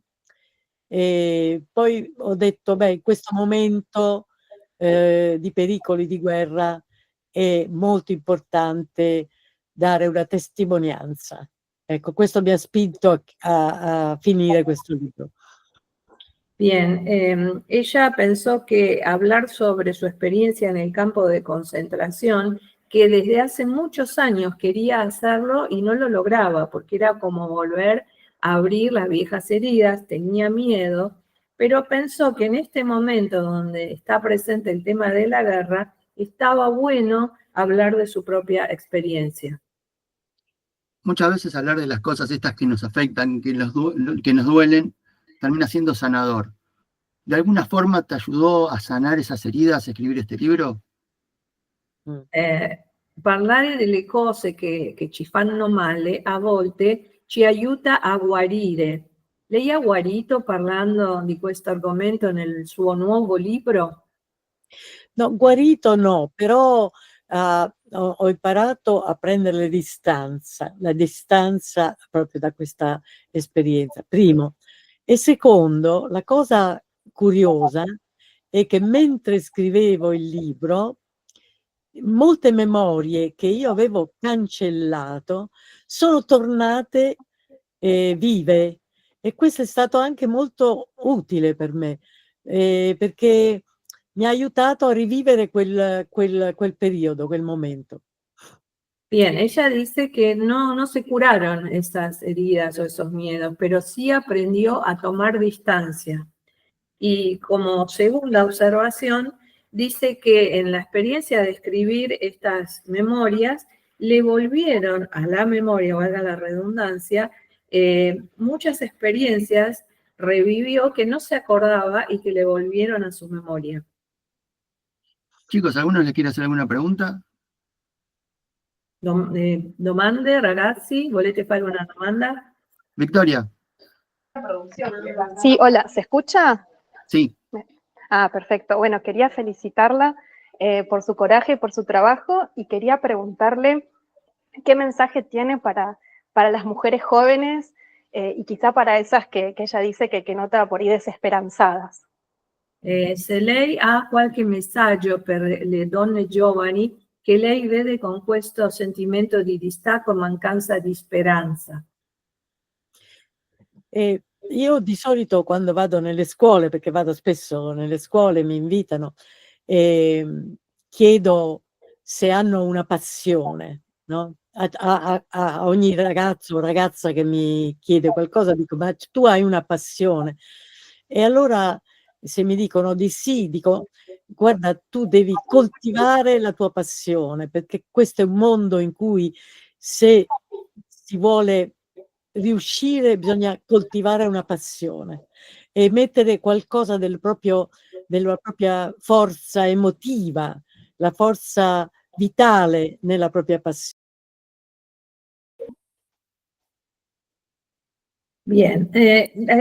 ho detto, beh, in questo momento di pericoli di guerra è molto importante dare una testimonianza. Ecco, questo mi ha spinto a finire questo libro. Bien, ella pensó que hablar sobre su experiencia en el campo de concentración, que desde hace muchos años quería hacerlo y no lo lograba, porque era como volver a abrir las viejas heridas, tenía miedo, pero pensó que en este momento donde está presente el tema de la guerra, estaba bueno hablar de su propia experiencia. Muchas veces hablar de las cosas estas que nos afectan, que nos duelen, termina siendo sanador. ¿De alguna forma te ayudó a sanar esas heridas, escribir este libro? Parlare delle cose che ci fanno male a volte ci aiuta a guarire. Lei ha guarito parlando di questo argomento nel suo nuovo libro? No, guarito no, però ho imparato a prendere la distanza proprio da questa esperienza, primo. E secondo, la cosa curiosa è che mentre scrivevo il libro, molte memorie che io avevo cancellato sono tornate vive, e questo è stato anche molto utile per me, perché mi ha aiutato a rivivere quel periodo, quel momento. Bien, ella dice que no se curaron esas heridas o esos miedos, pero sí aprendió a tomar distancia. Y como segunda observación, dice que en la experiencia de escribir estas memorias, le volvieron a la memoria, valga la redundancia, muchas experiencias revivió que no se acordaba y que le volvieron a su memoria. Chicos, ¿alguno les quiere hacer alguna pregunta? Domande, ragazzi, volete fare una domanda? Victoria. Sí, hola, ¿se escucha? Sí. Ah, perfecto. Bueno, quería felicitarla por su coraje, por su trabajo, y quería preguntarle qué mensaje tiene para las mujeres jóvenes y quizá para esas que ella dice que nota por ahí desesperanzadas. Se lei ha qualche messaggio per le donne giovani che lei vede con questo sentimento di distacco, mancanza di speranza. Io di solito quando vado nelle scuole, perché vado spesso nelle scuole, mi invitano, chiedo se hanno una passione, no? A ogni ragazzo o ragazza che mi chiede qualcosa dico: "Ma tu hai una passione?" E allora se mi dicono di sì, dico: "Guarda, tu devi coltivare la tua passione, perché questo è un mondo in cui se si vuole riuscire bisogna coltivare una passione e mettere qualcosa della propria forza emotiva, la forza vitale nella propria passione." Bien, a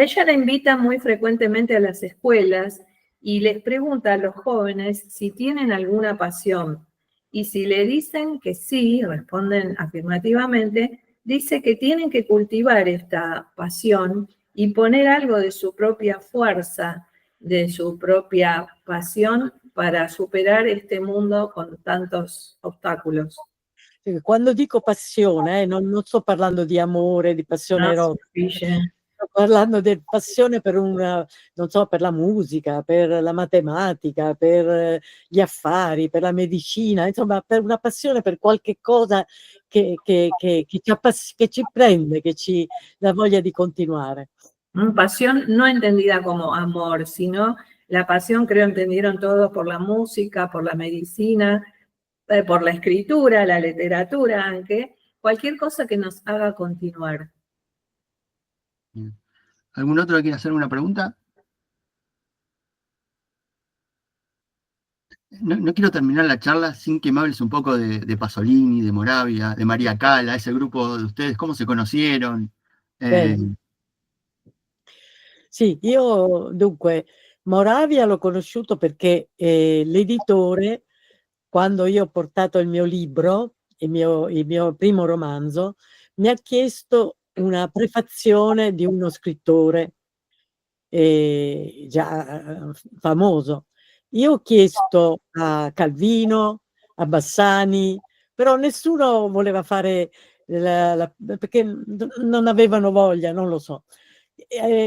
ella la invita muy frecuentemente a las escuelas y les pregunta a los jóvenes si tienen alguna pasión. Y si le dicen que sí, responden afirmativamente, dice que tienen que cultivar esta pasión y poner algo de su propia fuerza, de su propia pasión para superar este mundo con tantos obstáculos. Quando dico passione, non sto parlando di amore, di passione No, erotica. Guille. Sto parlando di passione per non so, per la musica, per la matematica, per gli affari, per la medicina, insomma, per una passione per qualche cosa che ci prende, che ci dà voglia di continuare. Pasión no entendida como amor, sino la pasión, creo, entendieron todos por la música, por la medicina, por la escritura, la literatura, aunque cualquier cosa que nos haga continuar. Bien. ¿Algún otro que quiera hacer una pregunta? No quiero terminar la charla sin que me hables un poco de Pasolini, de Moravia, de Maria Callas, ese grupo de ustedes, cómo se conocieron. Sì, io dunque Moravia l'ho conosciuto perché l'editore, quando io ho portato il mio libro, il mio primo romanzo, mi ha chiesto una prefazione di uno scrittore già famoso. Io ho chiesto a Calvino, a Bassani, però nessuno voleva fare perché non avevano voglia, non lo so.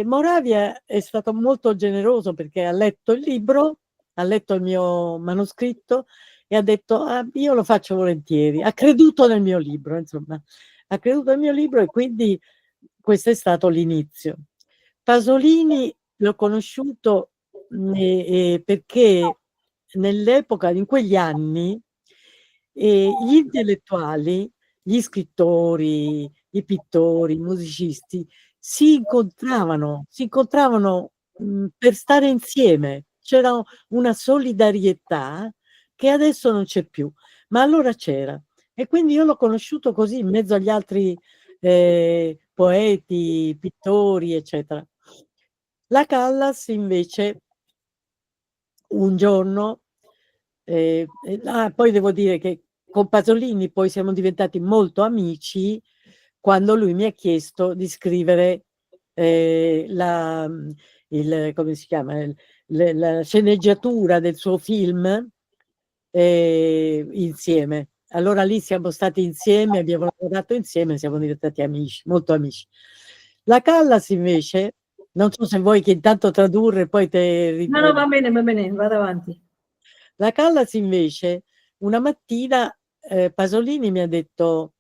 Moravia è stato molto generoso perché ha letto il libro, ha letto il mio manoscritto e ha detto io lo faccio volentieri, ha creduto nel mio libro, insomma, ha creduto nel mio libro e quindi questo è stato l'inizio. Pasolini l'ho conosciuto perché nell'epoca, in quegli anni, gli intellettuali, gli scrittori, i pittori, i musicisti si incontravano per stare insieme. C'era una solidarietà che adesso non c'è più, ma allora c'era. E quindi io l'ho conosciuto così in mezzo agli altri poeti, pittori, eccetera. La Callas invece un giorno, poi devo dire che con Pasolini poi siamo diventati molto amici quando lui mi ha chiesto di scrivere come si chiama, la sceneggiatura del suo film insieme. Allora lì siamo stati insieme, abbiamo lavorato insieme, siamo diventati amici, molto amici. La Callas invece, non so se vuoi che intanto tradurre, poi te... No, va bene, vado avanti. La Callas invece, una mattina Pasolini mi ha detto,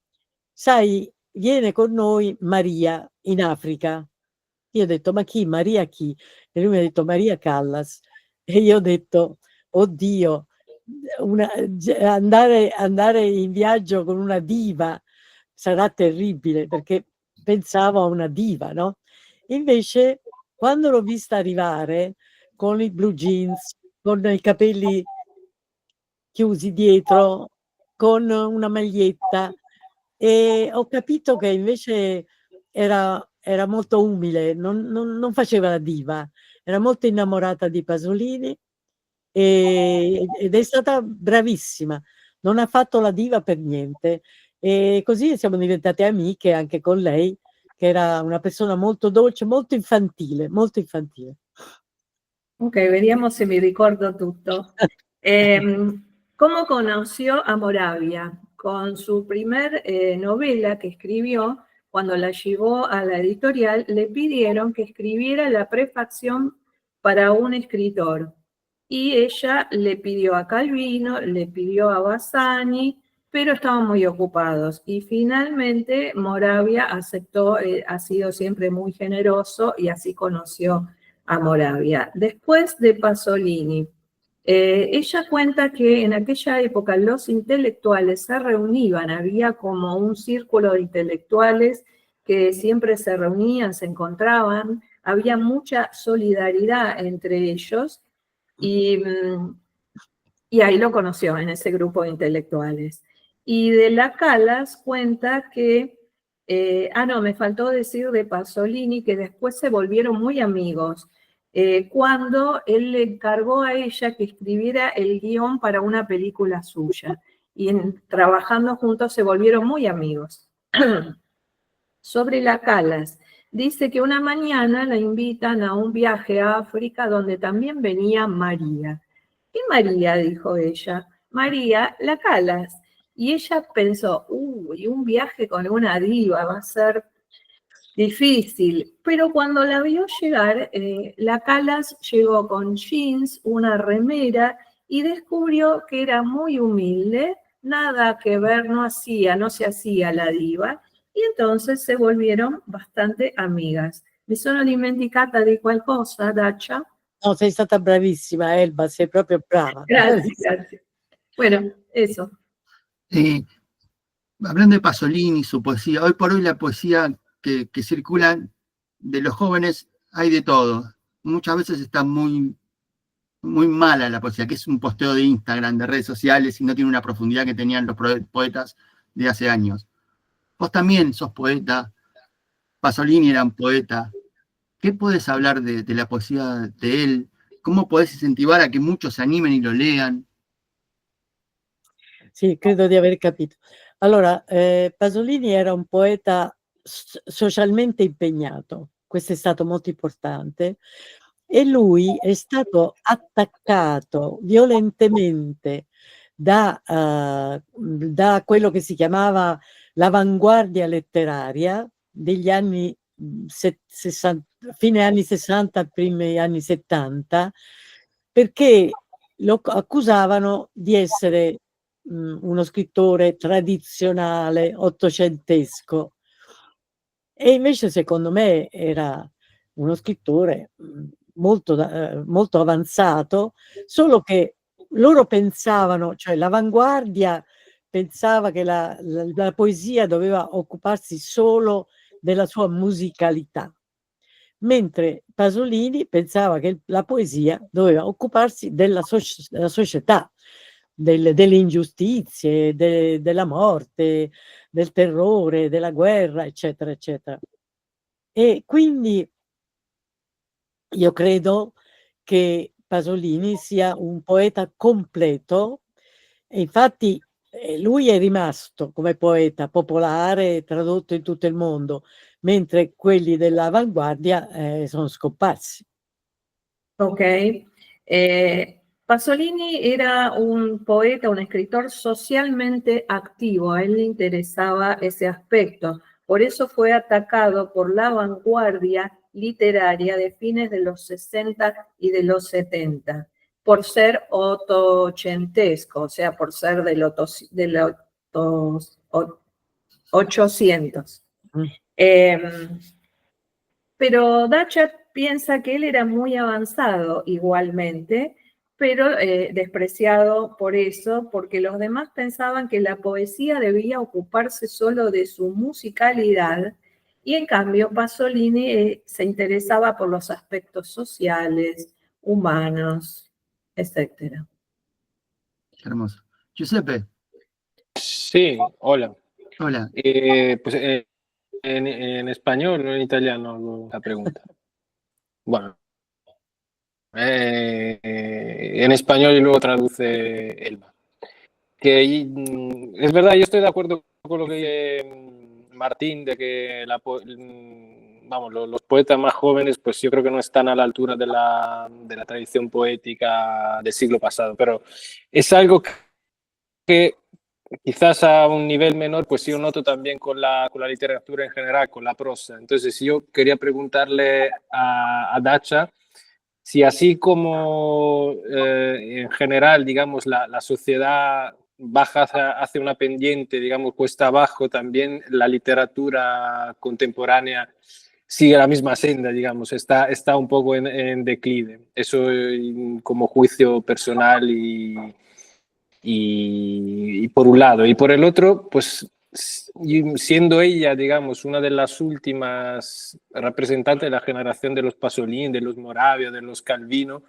sai, viene con noi Maria in Africa. Io ho detto, ma chi? Maria chi? E lui mi ha detto, Maria Callas. E io ho detto, oddio, andare in viaggio con una diva sarà terribile, perché pensavo a una diva, no? Invece, quando l'ho vista arrivare con i blue jeans, con i capelli chiusi dietro, con una maglietta, e ho capito che invece era molto umile, non faceva la diva, era molto innamorata di Pasolini ed è stata bravissima, non ha fatto la diva per niente. E così siamo diventate amiche anche con lei, che era una persona molto dolce, molto infantile, molto infantile. Ok, vediamo se mi ricordo tutto. ¿Cómo conoció a Moravia? Con su primer novela que escribió, cuando la llevó a la editorial, le pidieron que escribiera la prefación para un escritor. Y ella le pidió a Calvino, le pidió a Bassani, pero estaban muy ocupados. Y finalmente Moravia aceptó, ha sido siempre muy generoso y así conoció a Moravia. Después de Pasolini, ella cuenta que en aquella época los intelectuales se reunían, había como un círculo de intelectuales que siempre se reunían, se encontraban, había mucha solidaridad entre ellos y ahí lo conoció en ese grupo de intelectuales. Y de la Callas cuenta que, no, me faltó decir de Pasolini que después se volvieron muy amigos. Cuando él le encargó a ella que escribiera el guión para una película suya. Y trabajando juntos se volvieron muy amigos. Sobre la Callas, dice que una mañana la invitan a un viaje a África donde también venía María. ¿Qué María? Dijo ella. María, la Callas. Y ella pensó, uy, un viaje con una diva va a ser difícil. Pero cuando la vio llegar, la Calas llegó con jeans, una remera, y descubrió que era muy humilde, nada que ver, no se hacía la diva, y entonces se volvieron bastante amigas. Mi sono dimenticata di qualcosa, Dacia? No, sei stata bravissima, Elba, sei proprio brava. Grazie, grazie. Bueno, eso. Hablando de Pasolini, su poesía, hoy por hoy la poesía que circula de los jóvenes hay de todo. Muchas veces está muy, muy mala la poesía, que es un posteo de Instagram, de redes sociales, y no tiene una profundidad que tenían los poetas de hace años. Vos también sos poeta, Pasolini era un poeta. ¿Qué puedes hablar de la poesía de él? ¿Cómo podés incentivar a que muchos se animen y lo lean? Sì, credo di aver capito. Allora, Pasolini era un poeta socialmente impegnato, questo è stato molto importante, e lui è stato attaccato violentemente da quello che si chiamava l'avanguardia letteraria degli anni 60, fine anni 60, primi anni 70, perché lo accusavano di essere uno scrittore tradizionale, ottocentesco. E invece secondo me era uno scrittore molto avanzato, solo che loro pensavano, cioè l'avanguardia pensava che la poesia doveva occuparsi solo della sua musicalità, mentre Pasolini pensava che la poesia doveva occuparsi della società, delle ingiustizie, della morte, del terrore, della guerra, eccetera, eccetera. E quindi io credo che Pasolini sia un poeta completo, e infatti lui è rimasto come poeta popolare, tradotto in tutto il mondo, mentre quelli dell'avanguardia sono scomparsi. Ok. Pasolini era un poeta, un escritor socialmente activo, a él le interesaba ese aspecto. Por eso fue atacado por la vanguardia literaria de fines de los 60 y de los 70, por ser ottocentesco, o sea, por ser de los 800. Pero Datchet piensa que él era muy avanzado igualmente, pero despreciado por eso, porque los demás pensaban que la poesía debía ocuparse solo de su musicalidad, y en cambio Pasolini se interesaba por los aspectos sociales, humanos, etc. Hermoso. Giuseppe. Sí, hola. Hola. Pues en español, no en italiano, la pregunta. Bueno, en español y luego traduce Elba. Es verdad, yo estoy de acuerdo con lo que dice Martín, de que los poetas más jóvenes, pues yo creo que no están a la altura de la tradición poética del siglo pasado, pero es algo que quizás a un nivel menor, pues yo noto también con la literatura en general, con la prosa. Entonces yo quería preguntarle a Dacia si así como en general, digamos, la sociedad baja hacia una pendiente, digamos, cuesta abajo, también la literatura contemporánea sigue la misma senda, digamos, está un poco en declive. Eso como juicio personal y por un lado. Y por el otro, pues siendo ella, digamos, una de las últimas representantes de la generación de los Pasolini, de los Moravia, de los Calvino,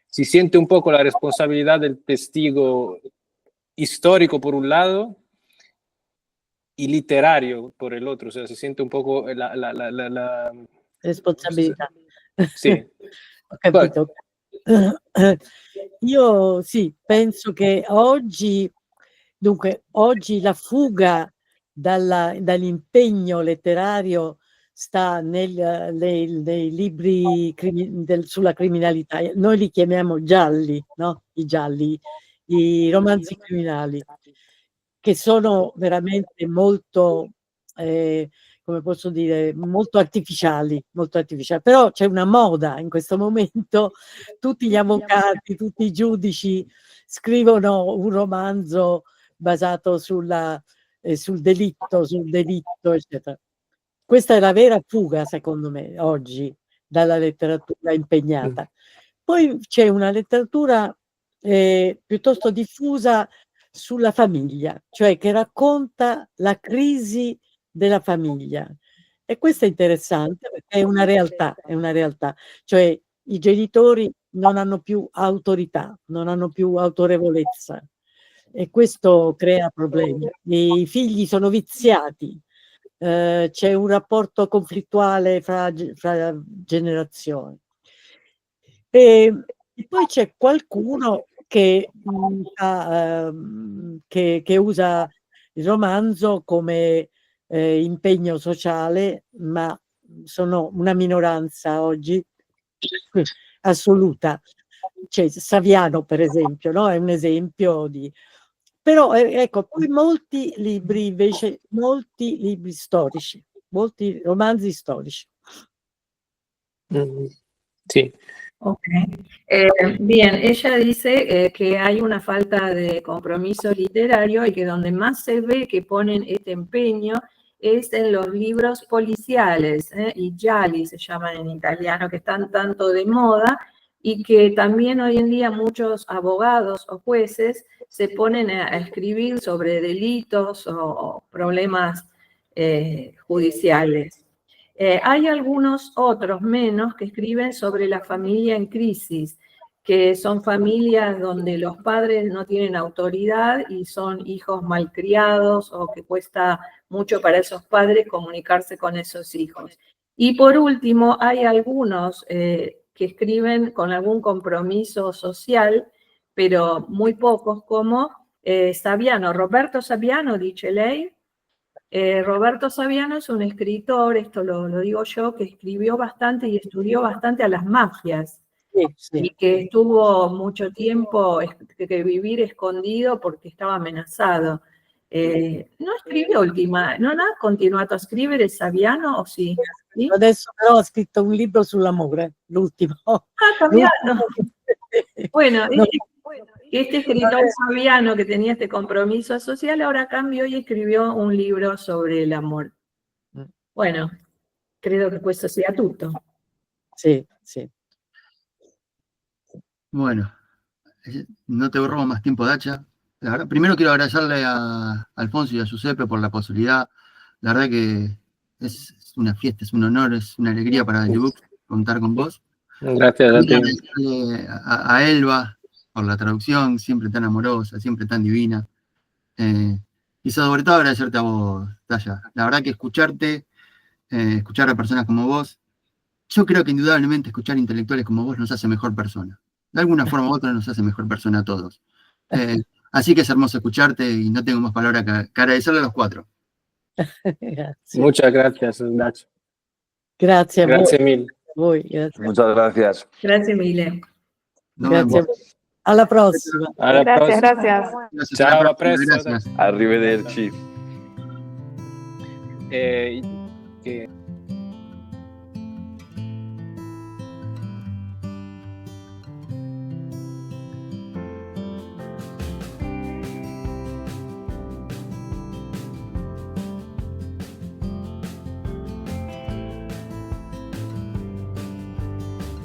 si siente un poco la responsabilidad del testigo histórico por un lado y literario por el otro, o sea, se siente un poco la Responsabilità. Sì. Ho capito. Io sì, penso che oggi la fuga dall'impegno letterario sta nei libri sulla criminalità. Noi li chiamiamo gialli, no? I gialli, i romanzi criminali, che sono veramente molto, come posso dire, molto artificiali, però c'è una moda in questo momento, tutti gli avvocati, tutti i giudici scrivono un romanzo basato sul delitto, eccetera. Questa è la vera fuga, secondo me, oggi, dalla letteratura impegnata. Poi c'è una letteratura piuttosto diffusa sulla famiglia, cioè che racconta la crisi della famiglia. E questo è interessante perché è una realtà, cioè i genitori non hanno più autorità, non hanno più autorevolezza e questo crea problemi. I figli sono viziati, c'è un rapporto conflittuale fra generazioni. E poi c'è qualcuno che usa il romanzo come impegno sociale, ma sono una minoranza oggi assoluta. C'è Saviano, per esempio, no? È un esempio di... Però ecco, poi molti libri invece, molti libri storici, molti romanzi storici. Sí. Ok. Bien, ella dice que hay una falta de compromiso literario y que donde más se ve que ponen este empeño es en los libros policiales, y gialli se llaman en italiano, que están tanto de moda y que también hoy en día muchos abogados o jueces se ponen a escribir sobre delitos o problemas judiciales. Hay algunos otros menos que escriben sobre la familia en crisis, que son familias donde los padres no tienen autoridad y son hijos malcriados o que cuesta mucho para esos padres comunicarse con esos hijos. Y por último, hay algunos que escriben con algún compromiso social, pero muy pocos, como Saviano, Roberto Saviano, dice lei. Roberto Saviano es un escritor, esto lo digo yo, que escribió bastante y estudió bastante a las mafias. Sí. Y que estuvo mucho tiempo que vivir escondido porque estaba amenazado. No escribió non ha continuato a scrivere Saviano, o sì? Sì? Adesso però ha scritto un libro sull'amore, l'ultimo. Ha cambiato. Bueno, No, este escritor Saviano que tenía este compromiso social ahora cambió y escribió un libro sobre el amor. Bueno, credo che questo sia tutto. Sí, sí. Bueno, no te robo más tiempo, Dacha. La verdad, primero quiero agradecerle a Alfonso y a Giuseppe por la posibilidad. La verdad que es una fiesta, es un honor, es una alegría para el book contar con vos. Gracias a ti. Agradecerle a Elba por la traducción, siempre tan amorosa, siempre tan divina. Y sobre todo agradecerte a vos, Dacha. La verdad que escucharte, escuchar a personas como vos, yo creo que indudablemente escuchar intelectuales como vos nos hace mejor persona. De alguna forma u otra nos hace mejor persona a todos. Así que es hermoso escucharte y no tengo más palabras que agradecerle a los cuatro. Grazie. Muchas gracias, Nacho. Grazie a Grazie voi. mille. Voi, grazie. Muchas gracias. Grazie mille. Nos Grazie a vemos. voi. Alla prossima. Alla Gracias, prossima. gracias. Gracias, Ciao, hasta la a presto. próxima, gracias. Arrivederci. Que